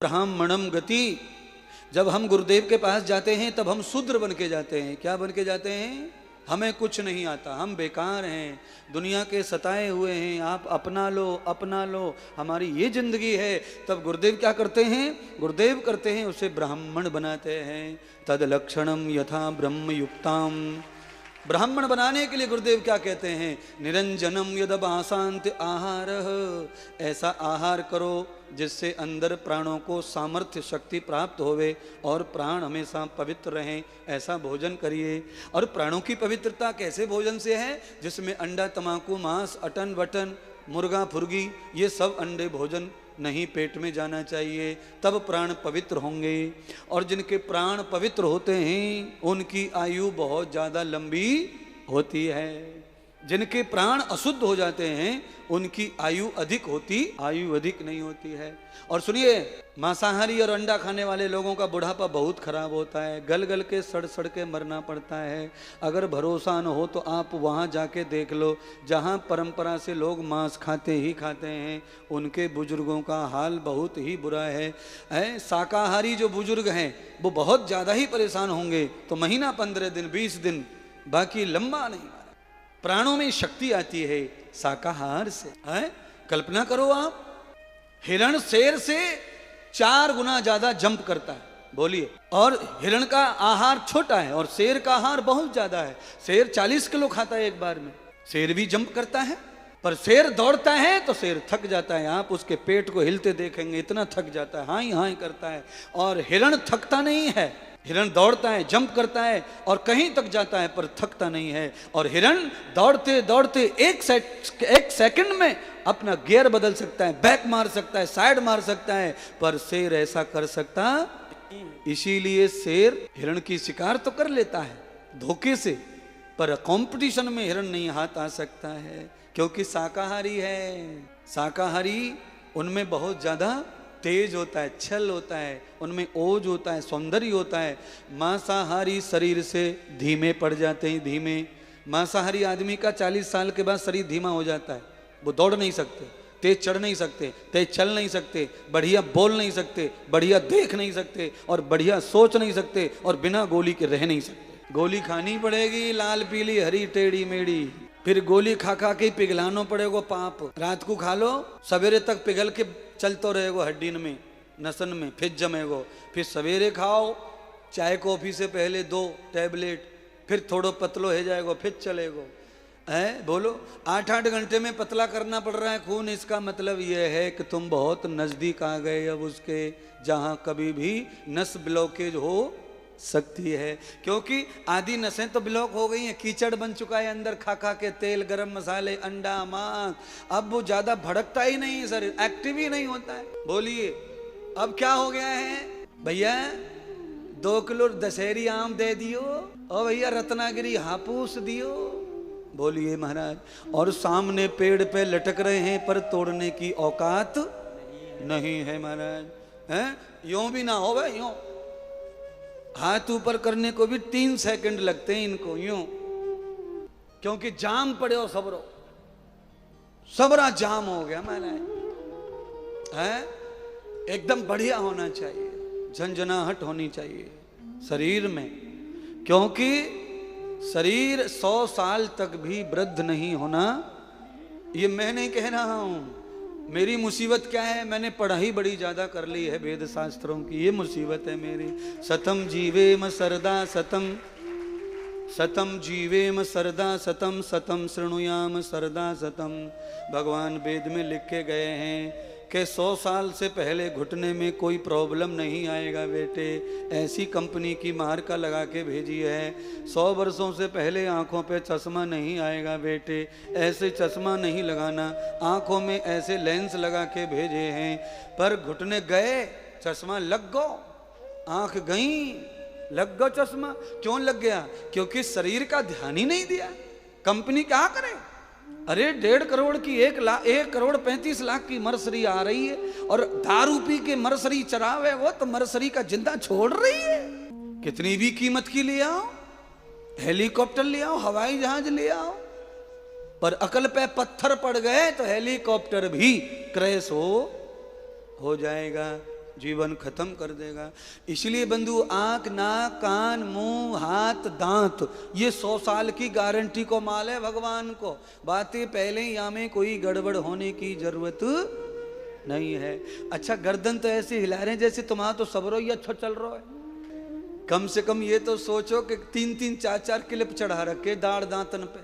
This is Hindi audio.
ब्राह्मणम गति। जब हम गुरुदेव के पास जाते हैं तब हम शूद्र बन के जाते हैं। क्या बन के जाते हैं? हमें कुछ नहीं आता, हम बेकार हैं, दुनिया के सताए हुए हैं, आप अपना लो अपना लो, हमारी ये जिंदगी है। तब गुरुदेव क्या करते हैं? गुरुदेव करते हैं उसे ब्राह्मण बनाते हैं। तद लक्षणम यथा ब्रह्म युक्ताम। ब्राह्मण बनाने के लिए गुरुदेव क्या कहते हैं? निरंजनम यदभासांत आहार। ऐसा आहार करो जिससे अंदर प्राणों को सामर्थ्य शक्ति प्राप्त होवे और प्राण हमेशा पवित्र रहें, ऐसा भोजन करिए। और प्राणों की पवित्रता कैसे भोजन से है? जिसमें अंडा तमाकू मांस अटन वटन मुर्गा फुर्गी ये सब अंडे भोजन नहीं पेट में जाना चाहिए, तब प्राण पवित्र होंगे। और जिनके प्राण पवित्र होते हैं उनकी आयु बहुत ज़्यादा लंबी होती है। जिनके प्राण अशुद्ध हो जाते हैं उनकी आयु अधिक नहीं होती है। और सुनिए, मांसाहारी और अंडा खाने वाले लोगों का बुढ़ापा बहुत खराब होता है, गल गल के सड़ सड़ के मरना पड़ता है। अगर भरोसा न हो तो आप वहाँ जाके देख लो, जहाँ परंपरा से लोग मांस खाते ही खाते हैं उनके बुजुर्गों का हाल बहुत ही बुरा है। शाकाहारी जो बुजुर्ग हैं वो बहुत ज़्यादा ही परेशान होंगे, तो महीना 15 दिन 20 दिन, बाकी लंबा नहीं। प्राणों में शक्ति आती है शाकाहार से। कल्पना करो आप, हिरण शेर से 4 गुना ज्यादा जंप करता है, बोलिए। और हिरण का आहार छोटा है और शेर का आहार बहुत ज्यादा है। शेर 40 किलो खाता है एक बार में। शेर भी जंप करता है, पर शेर दौड़ता है तो शेर थक जाता है। आप उसके पेट को हिलते देखेंगे, इतना थक जाता है, हाई हाई करता है। और हिरण थकता नहीं है, हिरण दौड़ता है, जंप करता है और कहीं तक जाता है पर थकता नहीं है। और हिरण दौड़ते दौड़ते एक सेकंड में अपना गियर बदल सकता है, बैक मार सकता है, साइड मार सकता है, पर शेर ऐसा कर सकता। इसीलिए शेर हिरण की शिकार तो कर लेता है धोखे से, पर कंपटीशन में हिरण नहीं हाथ आ सकता है, क्योंकि शाकाहारी है। शाकाहारी उनमें बहुत ज्यादा तेज होता है, छल होता है, उनमें ओज होता है, सौंदर्य होता है। मांसाहारी शरीर से धीमे पड़ जाते हैं, धीमे। मांसाहारी आदमी का 40 साल के बाद शरीर धीमा हो जाता है, वो दौड़ नहीं सकते, तेज चढ़ नहीं सकते, तेज चल नहीं सकते, बढ़िया बोल नहीं सकते, बढ़िया देख नहीं सकते और बढ़िया सोच नहीं सकते और बिना गोली के रह नहीं सकते। गोली खानी पड़ेगी, लाल पीली हरी टेढ़ी मेढ़ी, फिर गोली खा खा के पिघलानो पड़ेगा पाप। रात को खा लो, सवेरे तक पिघल के चलते रहेगो हड्डीन में नसन में, फिर जमेगो। फिर सवेरे खाओ चाय कॉफी से पहले 2 टैबलेट, फिर थोड़ो पतलो हो जाएगो, फिर चलेगो। बोलो, 8-8 घंटे में पतला करना पड़ रहा है खून। इसका मतलब यह है कि तुम बहुत नजदीक आ गए अब उसके, जहां कभी भी नस ब्लॉकेज हो सकती है। क्योंकि आधी नसें तो ब्लॉक हो गई हैं, कीचड़ बन चुका है अंदर खा खा के, तेल गरम मसाले अंडा मांस। अब वो ज्यादा भड़कता ही नहीं सर, एक्टिव ही नहीं होता है। बोलिए अब क्या हो गया है? भैया 2 किलो दशहरी आम दे दियो, और भैया रत्नागिरी हापूस दियो। बोलिए महाराज। और सामने पेड़ पे लटक रहे हैं पर तोड़ने की औकात नहीं है महाराज। यूं भी ना हो भाई, यूं हाथ ऊपर करने को भी 3 सेकंड लगते हैं इनको, यूं, क्योंकि जाम पड़े हो सबरो, सबरा जाम हो गया महाराज। एकदम बढ़िया होना चाहिए, झंझनाहट होनी चाहिए शरीर में, क्योंकि शरीर 100 साल तक भी वृद्ध नहीं होना। ये मैं नहीं कह रहा हूं, मेरी मुसीबत क्या है? मैंने पढ़ाई बड़ी ज्यादा कर ली है वेद शास्त्रों की, ये मुसीबत है मेरी। सतम जीवेम सरदा सतम, सतम जीवेम सरदा सतम, सतम शृणुयाम सरदा सतम। भगवान वेद में लिख के गए हैं कि 100 साल से पहले घुटने में कोई प्रॉब्लम नहीं आएगा बेटे, ऐसी कंपनी की मार्का लगा के भेजी है। 100 वर्षों से पहले आंखों पे चश्मा नहीं आएगा बेटे, ऐसे चश्मा नहीं लगाना, आंखों में ऐसे लेंस लगा के भेजे हैं। पर घुटने गए, चश्मा लग गो, आंख गई, लग गो चश्मा। क्यों लग गया? क्योंकि शरीर का ध्यान ही नहीं दिया। कंपनी क्या करे? अरे 1.5 करोड़ की 1 करोड़ 35 लाख की मर्सरी आ रही है और दारू पी के मर्सरी चरावे वो तो मर्सरी का जिंदा छोड़ रही है। कितनी भी कीमत की ले आओ, हेलीकॉप्टर ले आओ, हवाई जहाज ले आओ, पर अकल पे पत्थर पड़ गए तो हेलीकॉप्टर भी क्रैश हो जाएगा। जीवन खत्म कर देगा। इसलिए बंधु आंख, नाक, कान, मुंह, हाथ, दांत ये 100 साल की गारंटी को माल है भगवान को। बातें पहले ही यहाँ में कोई गड़बड़ होने की जरूरत नहीं है। अच्छा गर्दन तो ऐसे हिला रहे हैं जैसे तुम्हारा तो सबरो ही अच्छा चल रहा है। कम से कम ये तो सोचो कि 3-3 4-4 क्लिप चढ़ा रखे दाढ़ दांतन पे।